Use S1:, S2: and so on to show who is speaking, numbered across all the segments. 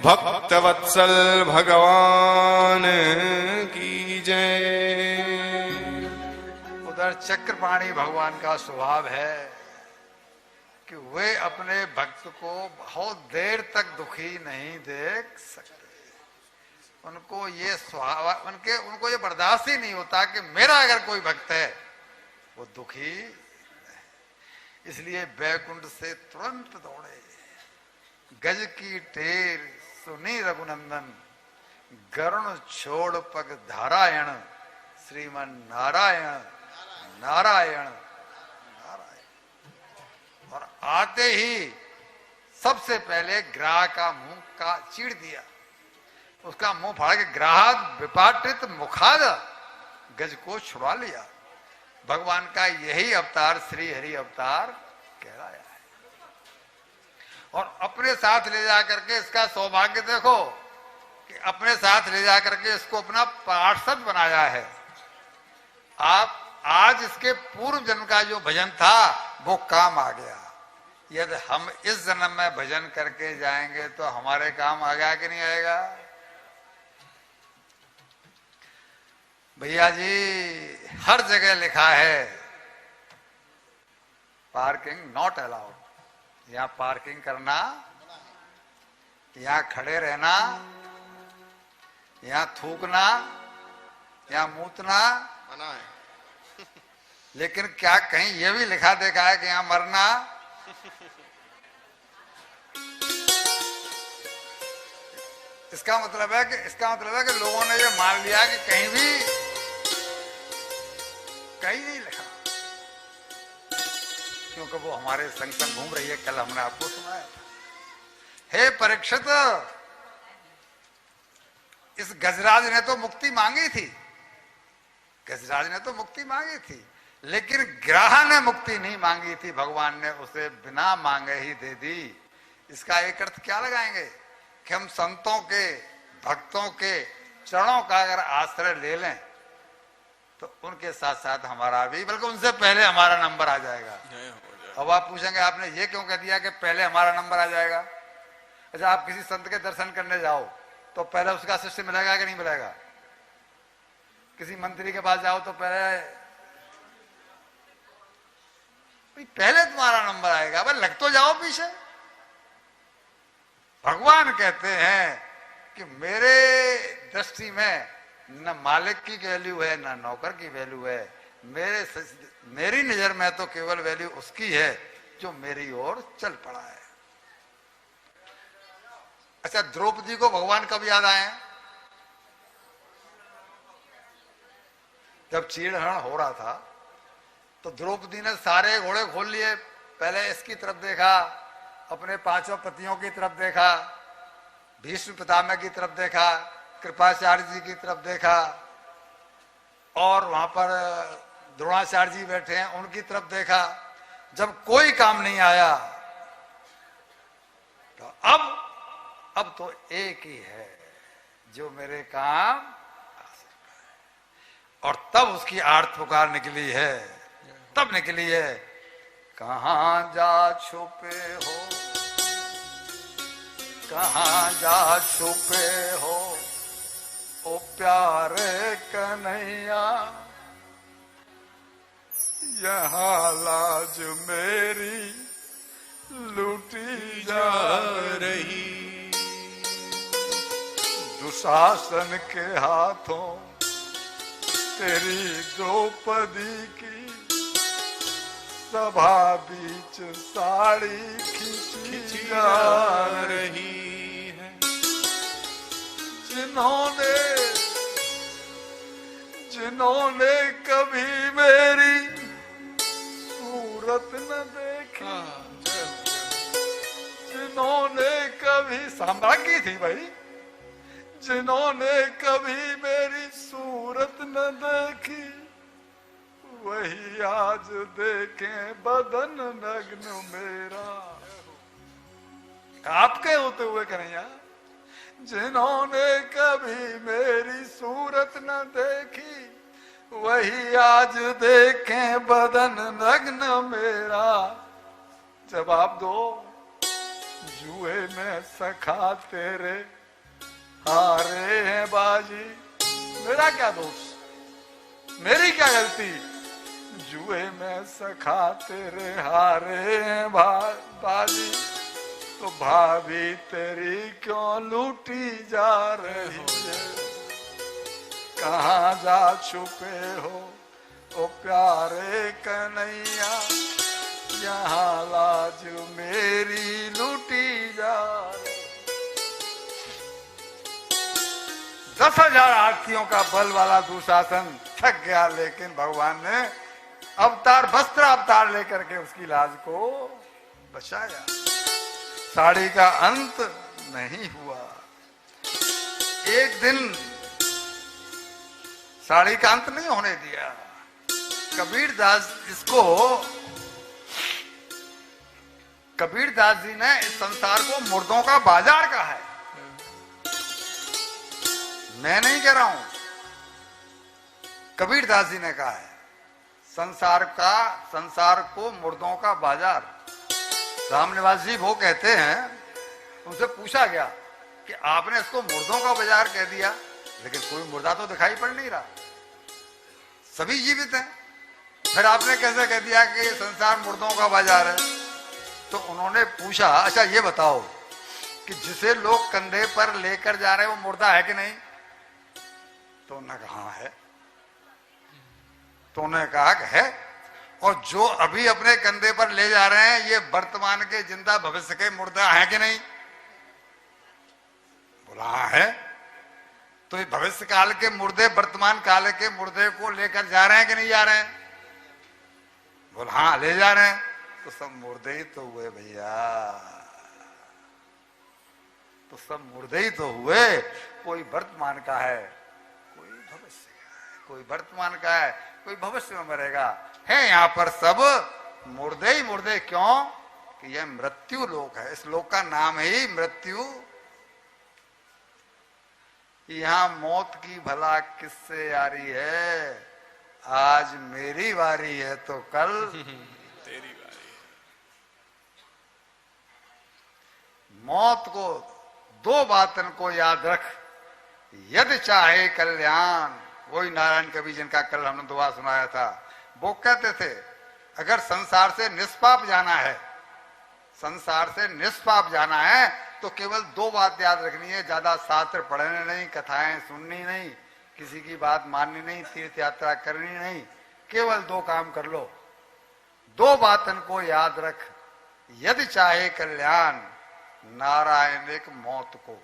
S1: भक्तवत्सल भगवान की जय।
S2: उधर चक्रपाणी भगवान का स्वभाव है कि वे अपने भक्त को बहुत देर तक दुखी नहीं देख सकते। उनको ये स्वभाव, उनको ये बर्दाश्त ही नहीं होता कि मेरा अगर कोई भक्त है वो दुखी, इसलिए बैकुंठ से तुरंत दौड़े। गज की टेर सुनी रघुनंदन, गरुण छोड़ पग धारायण, श्रीमन नारायण नारायण नारायण। और आते ही सबसे पहले ग्राह का मुंह का चीड़ दिया, उसका मुंह फाड़ के ग्राहक विपाटित मुखाद गज को छुड़ा लिया। भगवान का यही अवतार श्री हरि अवतार कहलाया है। और अपने साथ ले जा करके, इसका सौभाग्य देखो कि अपने साथ ले जा करके इसको अपना पार्षद बनाया है। आप आज इसके पूर्व जन्म का जो भजन था वो काम आ गया। यदि हम इस जन्म में भजन करके जाएंगे तो हमारे काम आ गया कि नहीं आएगा? भैया जी हर जगह लिखा है पार्किंग नॉट अलाउड। यहां पार्किंग करना, यहां खड़े रहना, यहां थूकना, यहां मूतना मना है। लेकिन क्या कहीं यह भी लिखा देखा है कि यहां मरना? इसका मतलब है कि लोगों ने ये मान लिया कि कहीं नहीं लिखा, क्योंकि वो हमारे संग संग घूम रही है। कल हमने आपको सुनाया था। हे परीक्षित, इस गजराज ने तो मुक्ति मांगी थी, गजराज ने तो मुक्ति मांगी थी, लेकिन ग्राह ने मुक्ति नहीं मांगी थी। भगवान ने उसे बिना मांगे ही दे दी। इसका एक अर्थ क्या लगाएंगे कि हम संतों के, भक्तों के चरणों का अगर आश्रय ले लें तो उनके साथ साथ हमारा भी, बल्कि उनसे पहले हमारा नंबर आ जाएगा। अब आप पूछेंगे आपने ये क्यों कह दिया कि पहले हमारा नंबर आ जाएगा? अच्छा, आप किसी संत के दर्शन करने जाओ तो पहले उसका शिष्य मिलेगा कि नहीं मिलेगा? किसी मंत्री के पास जाओ तो पहले तुम्हारा नंबर आएगा। भाई लग तो जाओ पीछे। भगवान कहते हैं कि मेरे दृष्टि में न मालिक की वैल्यू है न नौकर की वैल्यू है। मेरी नजर में तो केवल वैल्यू उसकी है जो मेरी ओर चल पड़ा है। अच्छा, द्रौपदी को भगवान कब याद आए? जब चीड़हरण हो रहा था तो द्रौपदी ने सारे घोड़े खोल लिए। पहले इसकी तरफ देखा, अपने पांचों पतियों की तरफ देखा, भीष्म पितामह की तरफ देखा, कृपाचार्य जी की तरफ देखा, और वहां पर द्रोणाचार्य जी बैठे हैं उनकी तरफ देखा। जब कोई काम नहीं आया तो अब तो एक ही है जो मेरे काम आ सकता है। और तब उसकी आर्त पुकार निकली है, तब निकली है, कहां जा छुपे हो, कहां जा छुपे हो, ओ प्यारे कन्हैया, यहाँ लाज मेरी लूटी जा रही। दुशासन के हाथों तेरी द्रौपदी की सभा बीच साड़ी खींची जा रही है। जिन्होंने कभी मेरी सूरत न देखी, जिन्होंने कभी साम्राज्ञी थी भाई, जिन्होंने कभी मेरी सूरत न देखी, वही आज देखें बदन नग्न मेरा। आपके होते हुए कन्हैया, जिन्होंने कभी मेरी सूरत न देखी, वही आज देखें बदन नग्न मेरा। जवाब दो, जुए में सखा तेरे हारे हैं बाजी। मेरा क्या दोष, मेरी क्या गलती? जुए में सखा तेरे हारे हैं बाजी, तो भाभी तेरी क्यों लूटी जा रही है? कहाँ जा छुपे हो ओ प्यारे कन्हैया, यहाँ लाज मेरी लूटी जा रही। 10,000 हाथियों का बल वाला दुशासन थक गया, लेकिन भगवान ने अवतार, वस्त्र अवतार लेकर के उसकी लाज को बचाया। साड़ी का अंत नहीं हुआ। एक दिन साड़ी का अंत नहीं होने दिया। कबीरदास जी ने इस संसार को मुर्दों का बाजार कहा है। मैं नहीं कह रहा हूं, कबीरदास जी ने कहा है संसार को मुर्दों का बाजार। रामनिवास जी वो कहते हैं, उनसे पूछा गया कि आपने इसको मुर्दों का बाजार कह दिया, लेकिन कोई मुर्दा तो दिखाई पड़ नहीं रहा, सभी जीवित हैं, फिर आपने कैसे कह दिया कि संसार मुर्दों का बाजार है? तो उन्होंने पूछा, अच्छा ये बताओ कि जिसे लोग कंधे पर लेकर जा रहे हैं वो मुर्दा है कि नहीं? तो उन्होंने कहा है। तो उन्होंने कहा कि है, और जो अभी अपने कंधे पर ले जा रहे हैं ये वर्तमान के जिंदा भविष्य के मुर्दा है कि नहीं? बोला है। तो ये भविष्य काल के मुर्दे वर्तमान काल के मुर्दे को लेकर जा रहे हैं कि नहीं जा रहे हैं? बोला हाँ ले जा रहे हैं। तो सब मुर्दे ही तो हुए भैया, तो सब मुर्दे ही तो हुए। कोई वर्तमान का है, कोई भविष्य का है, कोई वर्तमान का है, कोई भविष्य में मरेगा। है यहाँ पर सब मुर्दे ही मुर्दे। क्यों? कि यह मृत्यु लोक है। इस लोक का नाम ही मृत्यु। यहां मौत की भला किससे यारी है? आज मेरी बारी है तो कल
S1: तेरी बारी।
S2: मौत को, दो बातन को याद रख, यदि चाहे कल्याण। वही नारायण कवि जिनका कल हमने दुआ सुनाया था, वो कहते थे अगर संसार से निष्पाप जाना है, संसार से निष्पाप जाना है तो केवल दो बात याद रखनी है। ज्यादा शास्त्र पढ़ने नहीं, कथाएं सुननी नहीं, किसी की बात माननी नहीं, तीर्थ यात्रा करनी नहीं। केवल दो काम कर लो। दो बातन को याद रख, यदि चाहे कल्याण, नारायण एक मौत को,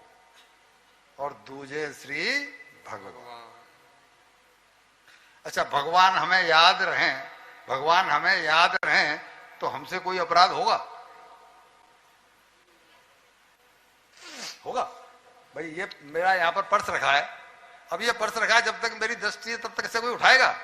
S2: और दूजे श्री भगवान। अच्छा, भगवान हमें याद रहें, भगवान हमें याद रहें तो हमसे कोई अपराध होगा? होगा भाई? ये मेरा यहाँ पर पर्स रखा है, अब ये पर्स रखा है, जब तक मेरी दृष्टि है तब तक इसे कोई उठाएगा?